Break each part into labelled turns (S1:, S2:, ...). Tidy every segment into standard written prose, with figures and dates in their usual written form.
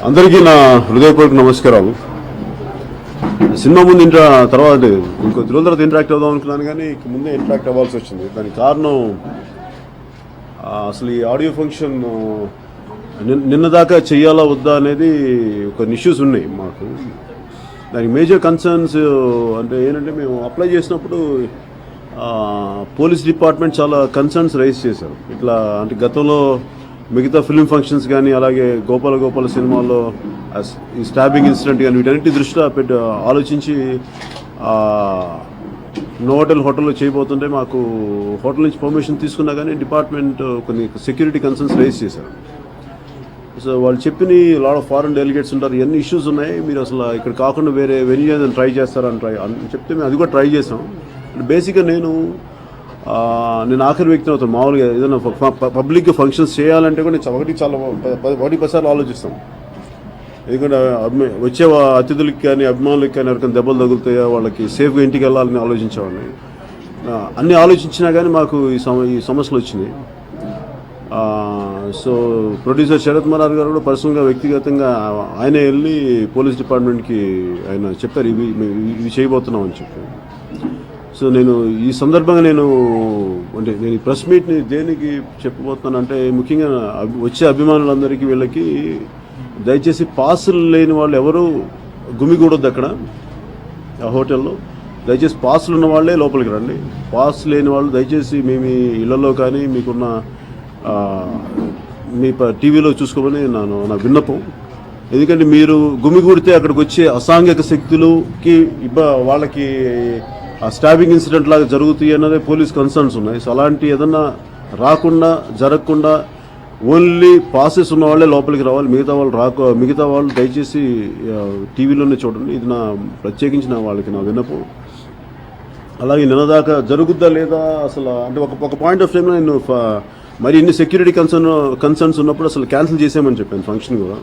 S1: అందరికీ నా హృదయపూర్వక నమస్కారాలు. సినిమా ముందు తర్వాత ఇంకో రోజుల తర్వాత ఇంటరాక్ట్ అవుదాం అనుకున్నాను, కానీ ముందే ఇంటరాక్ట్ అవ్వాల్సి వచ్చింది. దానికి కారణం అసలు ఈ ఆడియో ఫంక్షన్ నిన్న దాకా చెయ్యాలా వద్దా అనేది కొన్ని ఇష్యూస్ ఉన్నాయి మాకు. దానికి మేజర్ కన్సర్న్స్ అంటే ఏంటంటే, మేము అప్లై చేసినప్పుడు పోలీస్ డిపార్ట్మెంట్ చాలా కన్సర్న్స్ రైజ్ చేశారు. ఇట్లా అంటే గతంలో మిగతా ఫిల్మ్ ఫంక్షన్స్ కానీ, అలాగే గోపాల సినిమాల్లో ఈ స్టాబింగ్ ఇన్సిడెంట్ కానీ, వీటన్నిటి దృష్టిలో ఆలోచించి నోవోటెల్ హోటల్లో చేయబోతుంటే మాకు హోటల్ నుంచి పర్మిషన్ తీసుకున్నా కానీ డిపార్ట్మెంట్ కొన్ని సెక్యూరిటీ కన్సర్న్స్ రైజ్ చేశారు. సో వాళ్ళు చెప్పిన లాట్ ఆఫ్ ఫారెన్ డెలిగేట్స్ ఉంటారు, ఎన్ని ఇష్యూస్ ఉన్నాయి, మీరు అసలు ఇక్కడ కాకుండా వేరే వెన్యూ ఏదైనా ట్రై చేస్తారని చెప్తే మేము అది కూడా ట్రై చేసాం. బేసిక్గా నేను ఆఖరి వ్యక్తిని అవుతాను. మామూలుగా ఏదైనా పబ్లిక్ ఫంక్షన్స్ చేయాలంటే కూడా చాలా 10 సార్లు ఆలోచిస్తాం. ఎందుకంటే వచ్చే అతిథులకి కానీ, అభిమానులకి కానీ ఎవరికైనా దెబ్బలు తగులుతాయా, వాళ్ళకి సేఫ్గా ఇంటికి వెళ్ళాలని ఆలోచించేవాడిని. అన్నీ ఆలోచించినా కానీ మాకు ఈ సమస్యలు వచ్చినాయి. సో ప్రొడ్యూసర్ శరత్ మరార్ గారు కూడా పర్సనల్గా వ్యక్తిగతంగా ఆయనే వెళ్ళి పోలీస్ డిపార్ట్మెంట్కి ఆయన చెప్పారు, ఇవి చేయబోతున్నాం అని చెప్పి. సో నేను ఈ సందర్భంగా నేను ఈ ప్రెస్ మీట్ని దేనికి చెప్పబోతున్నానంటే, ముఖ్యంగా వచ్చే అభిమానులందరికీ వీళ్ళకి దయచేసి పాసులు లేని వాళ్ళు ఎవరు గుమిగూడొద్దు అక్కడ ఆ హోటల్లో. దయచేసి పాసులు ఉన్న వాళ్ళే లోపలికి రండి. పాస్ లేని వాళ్ళు దయచేసి మీ ఇళ్లలో కానీ మీకున్న మీ టీవీలో చూసుకోమని నా విన్నపం. ఎందుకంటే మీరు గుమిగూడితే అక్కడికి వచ్చే అసాంఘిక శక్తులకి వాళ్ళకి ఆ స్టాబింగ్ ఇన్సిడెంట్ లాగా జరుగుతాయి అన్నదే పోలీస్ కన్సర్న్స్ ఉన్నాయి. సో అలాంటి ఏదన్నా రాకుండా జరగకుండా ఓన్లీ పాసెస్ ఉన్న వాళ్ళే లోపలికి రావాలి. మిగతా వాళ్ళు దయచేసి టీవీలోనే చూడండి. ఇది ప్రత్యేకించి వాళ్ళకి నా విన్నపం. అలాగే నిన్నదాకా జరుగుద్దా లేదా అసలు అంటే ఒక పాయింట్ ఆఫ్ టైంలో నేను మరి ఇన్ని సెక్యూరిటీ కన్సర్న్స్ ఉన్నప్పుడు అసలు క్యాన్సిల్ చేసామని చెప్పాను ఫంక్షన్ కూడా.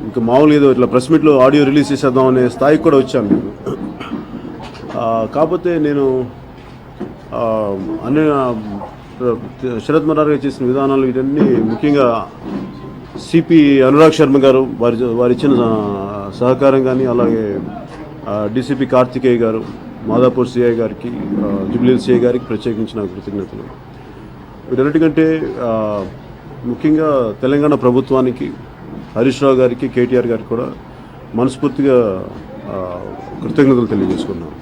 S1: ఇంకా మామూలుగా ఏదో ఇట్లా ప్రెస్ మీట్లో ఆడియో రిలీజ్ చేసేద్దాం అనే స్థాయికి కూడా వచ్చాను నేను. కాకపోతే నేను అన్ని శరత్ మరార్ గారు చేసిన విధానాలు వీటన్నీ ముఖ్యంగా సిపి అనురాగ్ శర్మ గారు వారు ఇచ్చిన సహకారం కానీ, అలాగే డిసిపి కార్తికేయ గారు, మాదాపూర్ సిఐ గారికి, జుబ్లీ సిఐ గారికి ప్రత్యేకించి నాకు కృతజ్ఞతలు. వీటన్నిటికంటే ముఖ్యంగా తెలంగాణ ప్రభుత్వానికి, హరీష్ రావు గారికి, కేటీఆర్ గారికి కూడా మనస్ఫూర్తిగా కృతజ్ఞతలు తెలియజేసుకున్నాను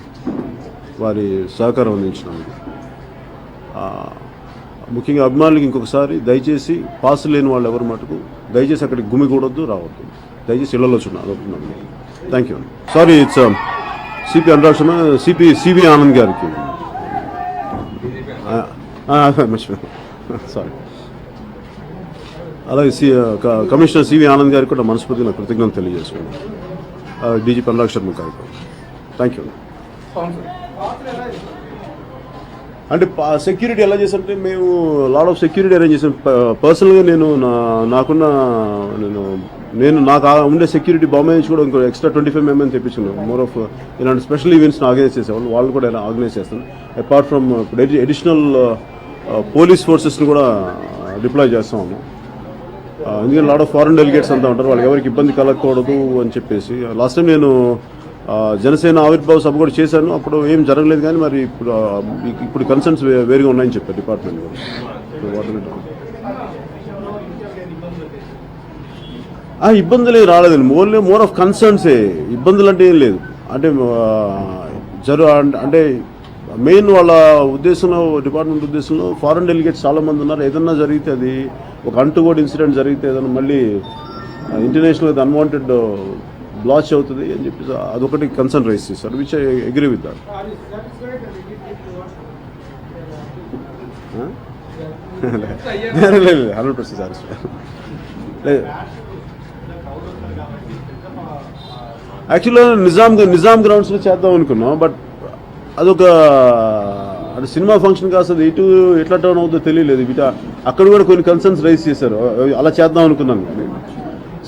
S1: వారి సహకారం అందించినందుకు. ముఖ్యంగా అభిమానులకి ఇంకొకసారి దయచేసి పాసులు లేని వాళ్ళు ఎవరి మటుకు దయచేసి అక్కడికి గుమిగూడొద్దు, రావద్దు. దయచేసి ఇళ్లలో చూడాలి. Thank you. Sorry, it's CP Anurag Sharma, CV Anand గారికి సారీ, అలాగే కమిషనర్ సివి ఆనంద్ గారికి కూడా మనస్ఫూర్తిగా కృతజ్ఞతలు తెలియజేసుకున్నాను. డీజీపీ అనురాగ్ శర్మ గారికి థ్యాంక్ యూ. అంటే సెక్యూరిటీ ఎలా చేశారంటే, మేము లాట్ ఆఫ్ సెక్యూరిటీ అరేంజ్ చేసాం. పర్సనల్గా నాకు ఉండే సెక్యూరిటీ బాంబే నుంచి కూడా ఇంకో ఎక్స్ట్రా 25 mm తెప్పించుకున్నాం. మోర్ ఆఫ్ ఇలాంటి స్పెషల్ ఈవెంట్స్ని ఆర్గనైజ్ చేసేవాళ్ళు, వాళ్ళు కూడా ఆర్గనైజ్ చేస్తాను. అపార్ట్ ఫ్రమ్ అడిషనల్ పోలీస్ ఫోర్సెస్ని కూడా డిప్లాయ్ చేస్తాం ఉన్నాం. ఎందుకంటే లాట్ ఆఫ్ ఫారెన్ డెలిగేట్స్ అంతా ఉంటారు, వాళ్ళకి ఎవరికి ఇబ్బంది కలగకూడదు అని చెప్పేసి. లాస్ట్ టైం నేను జనసేన ఆవిర్భావ సభ కూడా చేశాను, అప్పుడు ఏం జరగలేదు. కానీ మరి ఇప్పుడు కన్సర్న్స్ వేరుగా ఉన్నాయని చెప్పారు డిపార్ట్మెంట్ కూడా. ఇబ్బందులు రాలేదండి, మోర్ ఆఫ్ కన్సర్న్సే. ఇబ్బందులు అంటే ఏం లేదు. అంటే అంటే మెయిన్ వాళ్ళ ఉద్దేశంలో, డిపార్ట్మెంట్ ఉద్దేశంలో ఫారెన్ డెలిగేట్స్ చాలామంది ఉన్నారు. ఏదన్నా జరిగితే అది ఒక అంటుగోడ్ ఇన్సిడెంట్ జరిగితే ఏదన్నా మళ్ళీ ఇంటర్నేషనల్ అన్వాంటెడ్ బ్లాచ్ అవుతుంది అని చెప్పేసి అదొకటి కన్సర్న్ రైజ్ చేశారు, which I agree with that. లేదు 100% సాటిస్ఫై లేదు. యాక్చువల్గా నిజాం గ్రౌండ్స్లో చేద్దాం అనుకున్నాం, బట్ అదొక అంటే సినిమా ఫంక్షన్ కాస్త ఇటు ఎట్లా టర్న్ అవుతుందో తెలియలేదు. అక్కడ కూడా కొన్ని కన్సర్న్స్ రైజ్ చేశారు, అలా చేద్దాం అనుకున్నాను. కానీ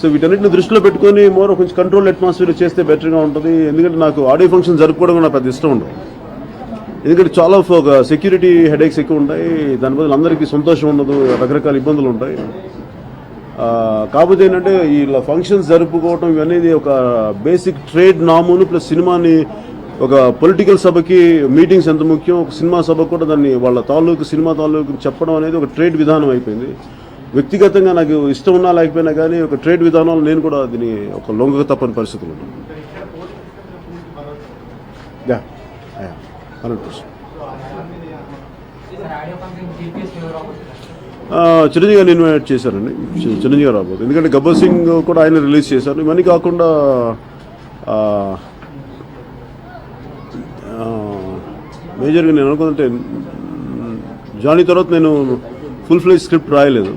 S1: సో వీటన్నిటిని దృష్టిలో పెట్టుకొని కొంచెం కంట్రోల్ అట్మాస్ఫియర్ చేస్తే బెటర్గా ఉంటుంది. ఎందుకంటే నాకు ఆడియో ఫంక్షన్ జరుపుకోవడం నాకు పెద్ద ఇష్టం ఉండదు. ఎందుకంటే చాలా సెక్యూరిటీ హెడేక్స్ ఎక్కువ ఉంటాయి, దాని బదులు అందరికీ సంతోషం ఉండదు, రకరకాల ఇబ్బందులు ఉంటాయి. కాకపోతే ఏంటంటే ఇలా ఫంక్షన్స్ జరుపుకోవటం ఇవన్నీ ఒక బేసిక్ ట్రేడ్ నామును ప్లస్ సినిమాని ఒక పొలిటికల్ సభకి మీటింగ్స్ ఎంత ముఖ్యం, ఒక సినిమా సభకు కూడా దాన్ని వాళ్ళ తాలూకు సినిమా తాలూకు చెప్పడం అనేది ఒక ట్రేడ్ విధానం అయిపోయింది. వ్యక్తిగతంగా నాకు ఇష్టం ఉన్నా లేకపోయినా కానీ ఒక ట్రేడ్ విధానంలో నేను కూడా దీన్ని ఒక లొంగక తప్పని పరిస్థితులు ఉన్నాను. 100%. చిరంజీవి గారిని ఇన్వైట్ చేశారండి. చిరంజీవి గారు రాబోతుంది, ఎందుకంటే గబ్బర్ సింగ్ కూడా ఆయన రిలీజ్ చేశారు. ఇవన్నీ కాకుండా మేజర్గా నేను అనుకుంటే జానీ తర్వాత నేను ఫుల్ ఫ్లెజ్ స్క్రిప్ట్ రాయలేదు.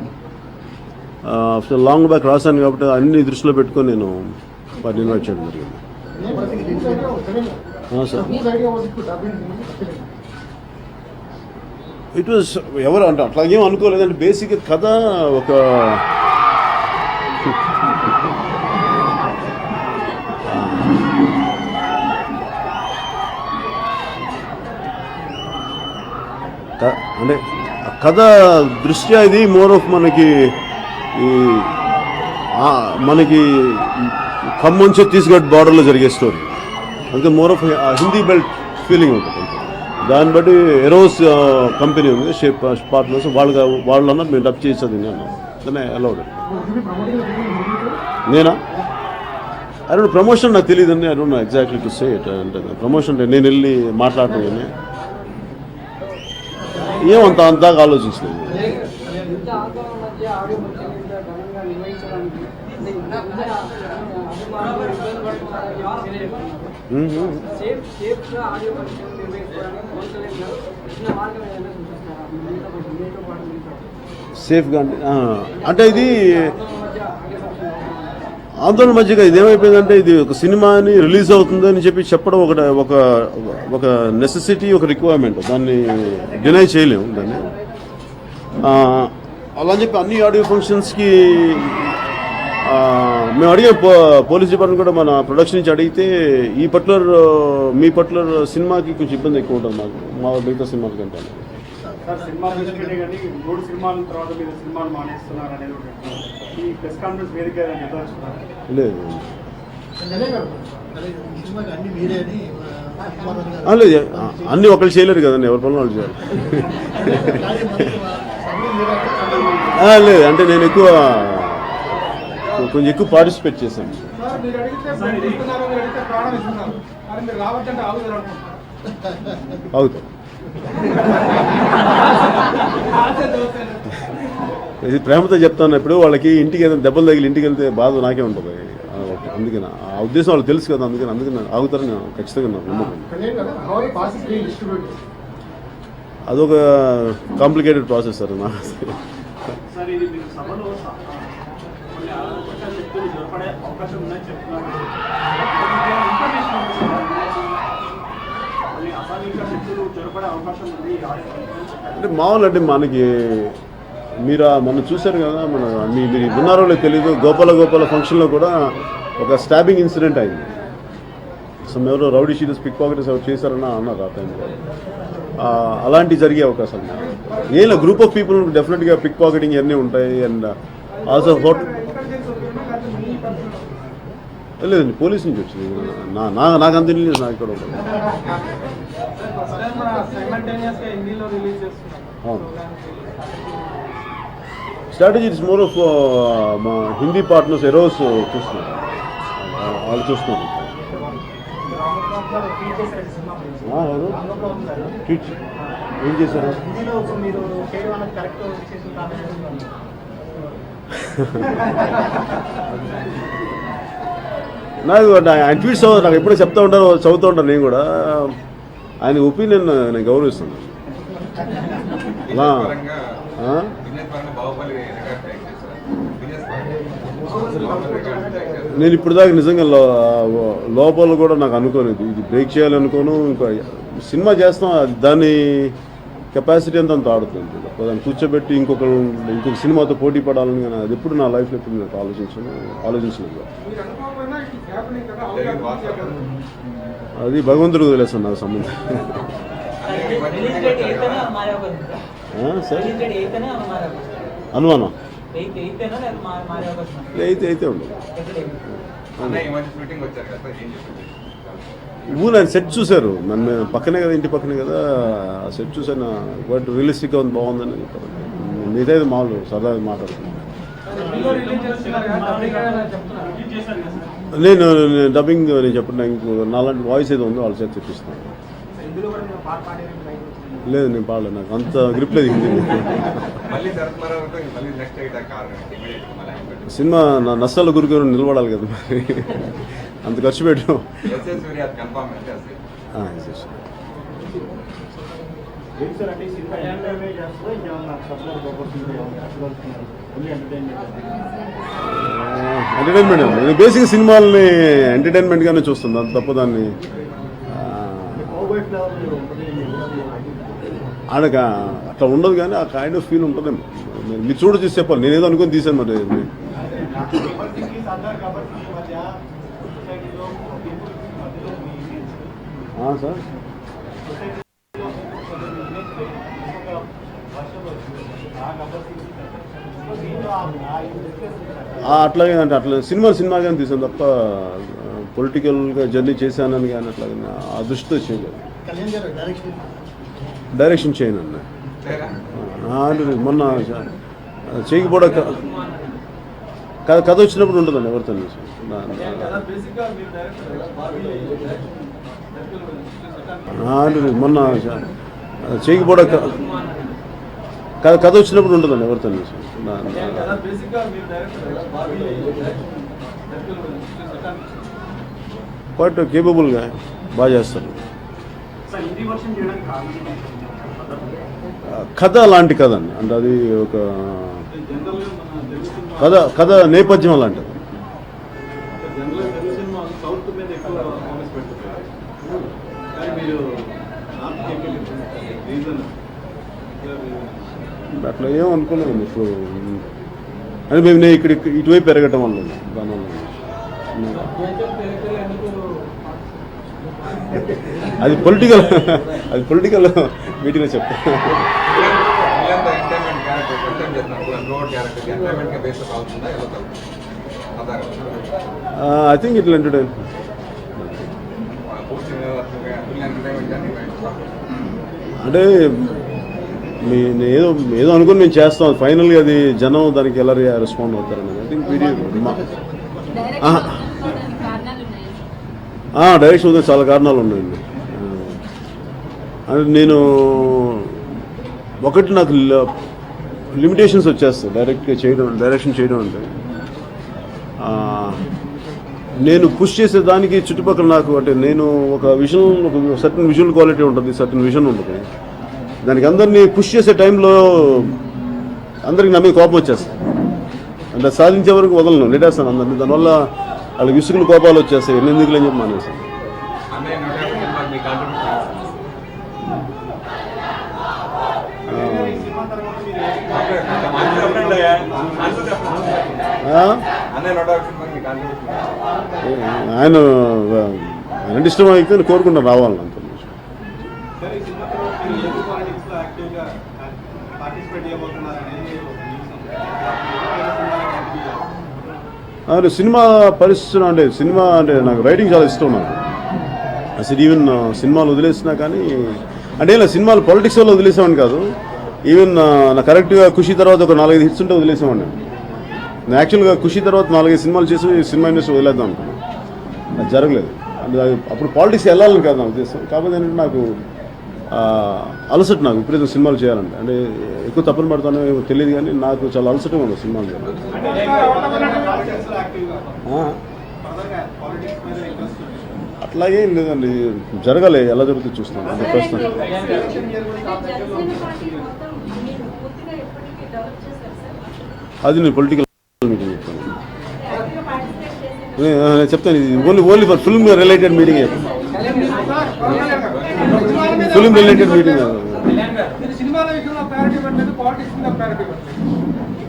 S1: ఆఫ్టర్ లాంగ్ బ్యాక్ రాశాను కాబట్టి అన్ని దృష్టిలో పెట్టుకొని నేను వాటిని ఇన్వైట్ చేయడం జరిగింది. సార్ ఇట్ వాజ్ ఎవరు అంటే అట్లాగేం అనుకోలేదంటే బేసిక్గా కథ ఒక అంటే కథ దృష్ట్యా ఇది మోర్ ఆఫ్ మనకి ఖమ్మం ఛత్తీస్గఢ్ బార్డర్లో జరిగే స్టోరీ. అందుకే more of Hindi belt feeling ఉంటుంది. దాన్ని బట్టి ఎరోస్ కంపెనీ ఉంది, షేప్ పార్ట్నర్స్ వాళ్ళు అన్నారు మేము డబ్ చేసేది అన్నాను. అలౌడ్ నేనా ఐ డోంట్ ప్రమోషన్ నాకు తెలియదండి. I don't know exactly to say it. అంటే ప్రమోషన్ అంటే నేను వెళ్ళి మాట్లాడటం కానీ అంతగా ఆలోచించలేదు. సేఫ్గా అంటే ఇది ఆందోళన మధ్యగా ఇది ఏమైపోయిందంటే ఇది ఒక సినిమాని రిలీజ్ అవుతుందని చెప్పడం ఒక నెసెసిటీ, ఒక రిక్వైర్మెంట్. దాన్ని డినై చేయలేము దాన్ని. అలా అని చెప్పి అన్ని ఆడియో ఫంక్షన్స్కి మేము అడిగే పోలీస్ డిపార్ట్మెంట్ కూడా మన ప్రొడక్షన్ నుంచి అడిగితే మీ పర్టికులర్ సినిమాకి కొంచెం ఇబ్బంది ఎక్కువ ఉంటుంది మాకు, మా మిగతా సినిమాల కంటే. లేదు లేదు, అన్నీ ఒకళ్ళు చేయలేరు కదండి, ఎవరి పనులు వాళ్ళు చేయాలి. లేదు అంటే నేను కొంచెం ఎక్కువ పార్టిసిపేట్ చేశాను. అవుతాం ఇది ప్రేమతో చెప్తాను. ఇప్పుడు వాళ్ళకి ఇంటికి ఏదైనా దెబ్బలు తగిలి ఇంటికి వెళ్తే బాధ నాకే ఉంటుంది. అందుకని ఆ ఉద్దేశం వాళ్ళకి తెలుసు కదా, అందుకని ఆగుతారని నేను ఖచ్చితంగా నమ్మకం. అదొక కాంప్లికేటెడ్ ప్రాసెస్ సార్. నాకు అంటే మామూలు అంటే మనకి మీరు మొన్న చూశారు కదా, మీరు విన్నారో లేదు తెలీదు, గోపాల ఫంక్షన్లో కూడా ఒక స్టాబింగ్ ఇన్సిడెంట్ అయింది. ఎవరో రౌడీ షీటర్స్ పిక్ పాకెటర్స్ ఎవరు చేశారని అన్నారు ఆ టైంలో. అలాంటివి జరిగే అవకాశాలు ఏం లేదు. గ్రూప్ ఆఫ్ పీపుల్ డెఫినెట్గా పిక్ పాకెటింగ్ ఇవన్నీ ఉంటాయి. అండ్ ఆల్సో లేదండి, పోలీస్ నుంచి వచ్చింది. నాకు అంత తెలియదు. నాకు ఇక్కడ అవును స్ట్రాటజీ ఇట్స్ మోర్ ఆఫ్ మా హిందీ పార్ట్నర్స్ ఎరోస్ చూస్తున్నారు, వాళ్ళు చూస్తున్నారు. ఏం చేశారు? నాకు ఆయన ట్వీట్స్ నాకు ఎప్పుడూ చెప్తూ ఉంటాను, చదువుతూ ఉంటాను. నేను కూడా ఆయన ఒపీనియన్ నేను గౌరవిస్తున్నాను. అలా నేను ఇప్పుడు దాకా నిజంగా లోపల కూడా నాకు అనుకోలేదు ఇది బ్రేక్ చేయాలనుకోను. ఇంకా సినిమా చేస్తాం, దాని కెపాసిటీ అంతా అంత ఆడుతుంది. దాన్ని కూర్చోబెట్టి ఇంకొక సినిమాతో పోటీ పడాలని కానీ అది ఎప్పుడు నా లైఫ్లో ఎప్పుడు నేను ఆలోచించలేదు. అది భగవంతుడికి వదిలేస్తాను నాకు సంబంధం. సార్ అనుమానం అయితే ఉండదు. ఊరు ఆయన సెట్ చూశారు, నన్ను పక్కనే కదా, ఇంటి పక్కనే కదా, ఆ సెట్ చూసాను, బట్ రియలిస్టిక్గా ఉంది, బాగుందని చెప్పారు. మీదైతే మామూలు సరదాగా మాట్లాడుతున్నాను. నేను డబ్బింగ్ నేను చెప్పిన ఇంకో నాలాంటి వాయిస్ ఏదో ఉందో వాళ్ళ చేత తెప్పిస్తున్నాను. లేదు నేను పాడలేదు, నాకు అంత గ్రిప్ లేదు హిందీ. సినిమా నా నష్టాల గురికి నిలబడాలి కదా, మరి అంత ఖర్చు పెట్టాం. ఎంటర్టైన్మెంట్ నేను బేసిక్ సినిమాలని ఎంటర్టైన్మెంట్గానే చూస్తుంది, అంత తప్ప దాన్ని ఆడక అట్లా ఉండదు. కానీ ఆ కైండ్ ఆఫ్ ఫీల్ ఉంటుందేమో, మీరు చూసి చెప్పాలి, నేనేదో అనుకుని తీసాను మరి. సార్ అట్లాగే అంటే అట్లా సినిమాగానే తీసాను తప్ప పొలిటికల్గా జర్నీ చేశానని కానీ అట్లాగే ఆ దృష్టితో చేయలేదు. డైరెక్షన్ చేయను అన్న, మొన్న చేయకపోవడం కథ వచ్చినప్పుడు ఉంటుందండి ఎవరితో. మొన్న చేయకపోవడం కథ వచ్చినప్పుడు ఉంటుందండి ఎవరితో. క్వైట్ కేపబుల్గా బాగా చేస్తారు. కథ అలాంటి కథ అండి, అంటే అది ఒక కథ నేపథ్యం అలాంటిది. అట్లా ఏమనుకోలేదు ఇప్పుడు, అని మేము నేను ఇక్కడ ఇటువైపు పెరగటం వల్ల దానివల్ల. అది పొలిటికల్ మీటింగ్లో చెప్తాను. I think it will entertain. అంటే ఏదో అనుకుని మేము చేస్తాం, ఫైనల్గా అది జనం దానికి ఎలా రెస్పాండ్ అవుతారని. ఐ థింక్ డైరెక్షన్ వద్ద చాలా కారణాలు ఉన్నాయండి. అంటే నేను ఒకటి నాకు లిమిటేషన్స్ వచ్చేస్తాయి డైరెక్షన్ చేయడం అంటే. నేను పుష్ చేసే దానికి చుట్టుపక్కల నాకు అంటే నేను ఒక సర్టన్ విజువల్ క్వాలిటీ ఉంటుంది, సర్టన్ విజన్ ఉంటుంది. దానికి అందరినీ పుష్ చేసే టైంలో అందరికి నా మీద కోపం వచ్చేస్తాయి, అంటే సాధించే వరకు వదలను, నెట్టేస్తాను అందరినీ. దానివల్ల వాళ్ళకి విసుగులు కోపాలు వచ్చేస్తాయి, ఎందుకులే అని చెప్పి మానేస్తాను. ఆయన అంటే ఇష్టం అయితే కోరుకుంటాను రావాలని అంత. అవును, సినిమా పరిస్థితులు అంటే నాకు రైటింగ్ చాలా ఇష్టం. నాకు అసలు ఈవెన్ సినిమాలు వదిలేసినా కానీ అంటే ఇలా సినిమాలు పాలిటిక్స్ వల్ల వదిలేసామని కాదు, ఈవెన్ నా కరెక్ట్గా ఖుషి తర్వాత ఒక 4-5 హిట్స్ ఉంటే వదిలేసామండి. నేను యాక్చువల్గా ఖుషి తర్వాత 4-5 సినిమాలు చేసి సినిమా ఇండస్ట్రీ వదిలేద్దాం అనుకున్నాను, అది జరగలేదు. అంటే అప్పుడు పాలిటిక్స్ వెళ్ళాలని కాదు నా ఉద్దేశం. కాకపోతే ఏంటంటే నాకు అలసట, నాకు విపరీతం సినిమాలు చేయాలంటే. అంటే ఎక్కువ తప్పని పడతానో తెలియదు కానీ నాకు చాలా అలసటగా ఉంది సినిమాలు చేయాలి. అట్లాగే లేదండి, జరగాలి, ఎలా జరుగుతుంది చూస్తాను. అంటే ప్రశ్న అది నేను పొలిటికల్ మీటింగ్ చెప్తాను. నేను చెప్తాను, ఇది only for film related meeting, film related meeting.
S2: సినిమాల విషయంలో ప్రయారిటీ పెట్టలేదు, పాలిటిక్స్ మీద ప్రయారిటీ పెట్టలేదు.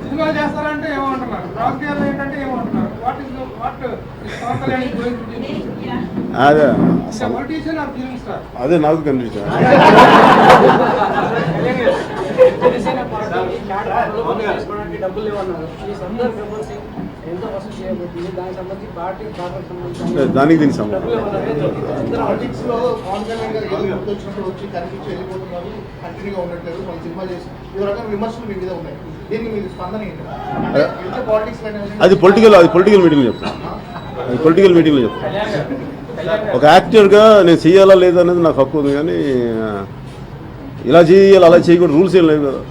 S2: సినిమాలు చేస్తారంటే ఏమంటున్నారు, రాజకీయాలు ఏంటంటే ఏమంటున్నారు,
S1: అదే నాకు కనిపించాను.
S3: డబ్బులు లేవన్నారు. ఈ సందర్భంగా ఎంతో వసూలు చేయబోతుంది. దానికి సంబంధించి పార్టీ సంబంధించి
S1: దానికి దీనికి సంబంధం
S3: డబ్బులు ఏమన్నారు?
S4: పాలిటిక్స్ లో పవన్ కళ్యాణ్ గారు ఏదో గుర్తొచ్చినప్పుడు వచ్చి కనిపించి వెళ్ళిపోతున్నారు, కంటిన్యూగా ఉండట్లేదు, వాళ్ళు సినిమా చేసి ఈ రకమైన విమర్శలు మీ మీద ఉన్నాయి. దీనికి మీరు స్పందన ఏంటి? అంటే ఎంత పాలిటిక్స్
S1: అది పొలిటికల్ మీటింగ్లో చెప్తాను. అది పొలిటికల్ మీటింగ్లో చెప్తాను. ఒక యాక్టర్గా నేను చేయాలా లేదా అనేది నాకు హక్కు ఉంది, కానీ ఇలా చేయాలి అలా చేయకూడదు రూల్స్ ఏం లేవు కదా.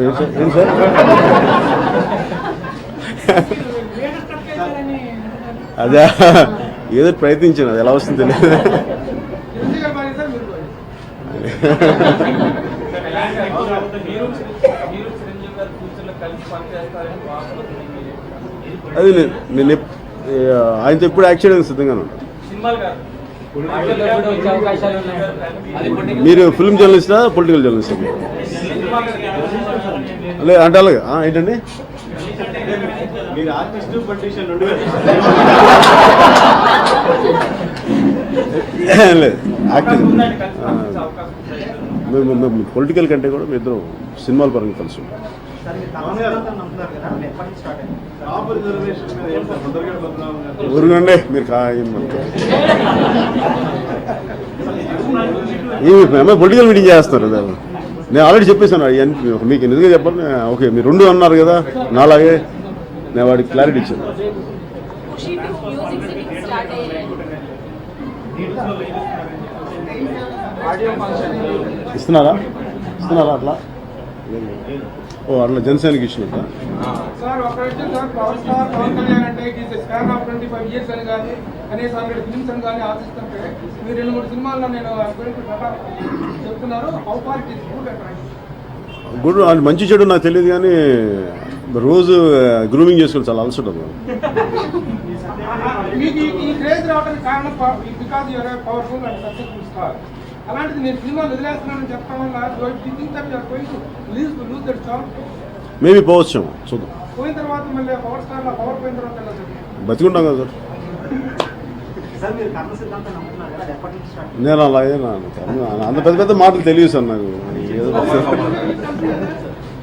S1: ఏం సార్ అదే ఏదో ప్రయత్నించాను, అది ఎలా వస్తుంది తెలియదు.
S2: ఎందుకంటే మరి సార్ మీరు
S1: అది నేను ఆయనతో ఎప్పుడు యాక్ట్ చేయడానికి సిద్ధంగానే ఉంటాను. మీరు ఫిల్మ్ జర్నలిస్టా పొలిటికల్ జర్నలిస్టా? అదే అంటే అలాగే ఏంటండి లేదు యాక్టింగ్ మేము పొలిటికల్ కంటే కూడా మీ ఇద్దరు సినిమాల పరంగా కలిసి ఉంటాం. ఊరుగండి మీరు పొలిటికల్ మీటింగ్ చేస్తారు. నేను ఆల్రెడీ చెప్పేశాను మీకు నిజంగా చెప్పాలి. ఓకే మీరు రెండు అన్నారు కదా నాలాగే, నేను వాడికి క్లారిటీ ఇచ్చాను. ఇస్తున్నారా అట్లా? ఓ అట్లా జనసేనకి ఇచ్చినట్ట.
S2: సార్ ఒక విషయం sir, power star Pawan Kalyan అంటే ఈజ్ స్పాన్ ఆఫ్ 25 years అని కానీ కనీసం 100 ఫిల్మ్స్ అని కానీ ఆశిస్తుంటే మీరు 2-3 సినిమాల్లో నేను చెప్తున్నారు. How far it is
S1: good అంటే మంచి చెడు నాకు తెలియదు, కానీ రోజు గ్రూమింగ్ చేసుకుని చాలా అలసట.
S2: మీకు ఈ క్రేజ్ రావడానికి కారణం because your powerful and successful star. అలాంటిది నేను సినిమాలు వదిలేస్తున్నానని చెప్పడం వల్ల లూజ్ దట్ చాన్స్.
S1: మేబీ పోవచ్చు, చూద్దాం.
S2: పోయిన తర్వాత మళ్ళీ పవర్ స్టార్లో పవర్ పోయిన తర్వాత ఎలా సార్
S1: బతికుంటాం కదా సార్. నేను అలాగే అంత పెద్ద పెద్ద మాటలు తెలియదు సార్ నాకు. ఏదో